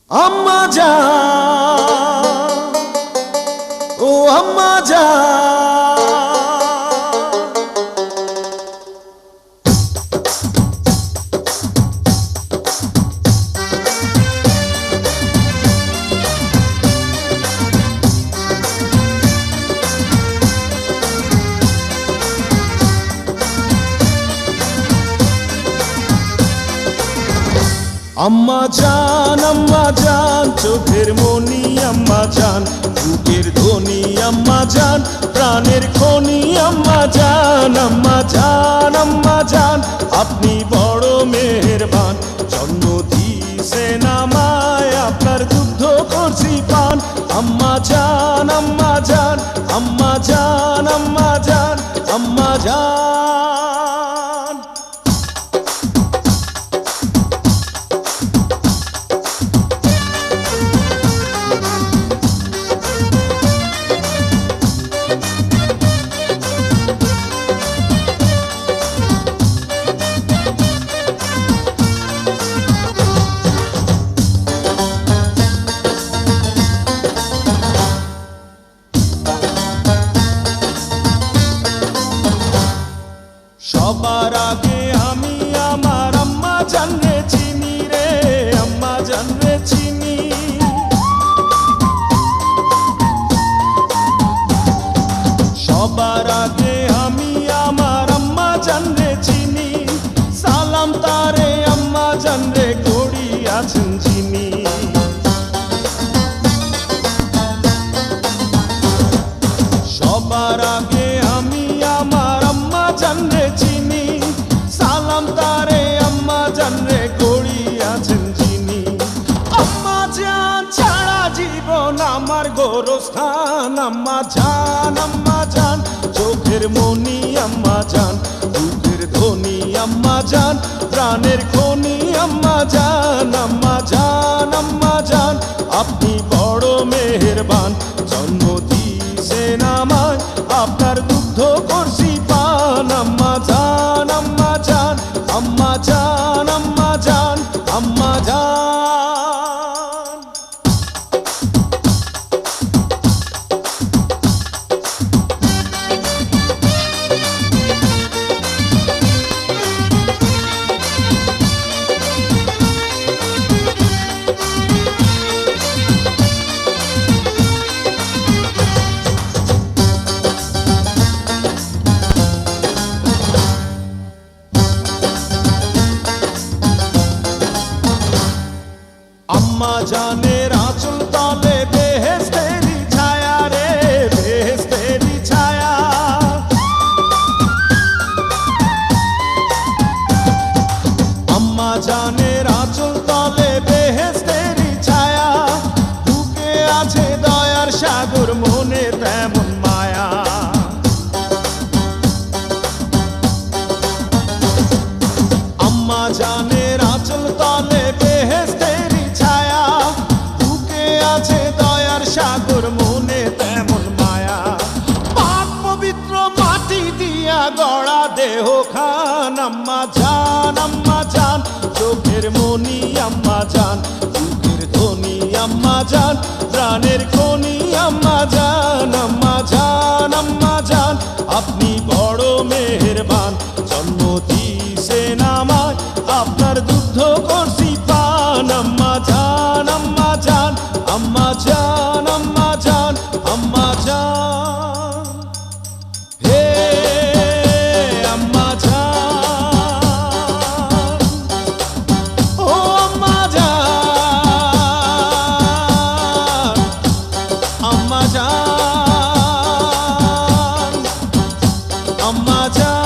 আম্মা জান, ও আম্মা জান, আম্মা জান, চোখের মনি আম্মা জান, বুকের ধ্বনি আম্মা জান, প্রাণের খনি আম্মা জান। আম্মা জান, আম্মা জান, আপনি বড় মেহেরবান, জন্ম দিয়েছেন আমায়, আপনার দুগ্ধ করছি পান। আম্মা জান, আম্মা জান, আম্মা জান, আম্মা জান, আম্মা জান। সবার আগে আমি আমার আম্মা জানরে চিনি রে, আম্মা জানরে চিনি। সবার আগে আমি আমার আম্মা জানরে চিনি, সালাম তারে আম্মা জানরে করি আছেন যিনি। সবার আগে আমি আমার আম্মা জানরে চিনি, সালাম তারে আম্মা জানরে করি আছেন যিনি। আম্মা জান ছাড়া জীবন আমার গোরস্থান। আম্মা জান, আম্মা জান, চোখের মনি আম্মা জান, বুকের ধ্বনি আম্মা জান, প্রাণের খনি আম্মা জান। আম্মা জান, আম্মা জান, আপনি বড় মেহেরবান, জন্ম দিয়েছেন আমায়, আপনার দুগ্ধ করছি পান। আম্মা জান, আম্মা জান, আম্মা জান, আম্মা জান, আম্মা জান। আম্মা জানের আঁচল তলে বেহেশতেরি ছায়া রে, বেহেশতেরি ছায়া। আম্মা জানের আঁচল তলে বেহেশতেরি ছায়া, বুকে আছে দয়ার সাগর, মনে তেমন মায়া। আম্মা জানের আঁচল তলে বেহেশতেরি ছায়া, বুকে আছে দয়ার সাগর, মনে তেমন মায়া। পাক পবিত্র মাটি দিয়া গড়া দেহ খান। আম্মা জান, আম্মা জান, চোখের মনি আম্মা জান, বুকের ধ্বনি আম্মা জান, প্রাণের খনি আম্মা জান। আম্মা জান, আম্মা জান, আপনি বড় মেহেরবান, জন্ম দিয়েছেন আমায়, আপনার দুগ্ধ করছি পান। আম্মা জান, আম্মা জান, আম্মা জান, আম্মা জান, আম্মা জান। হে আম্মা জান, ও আম্মা জান, আম্মা জান, আম্মা জান।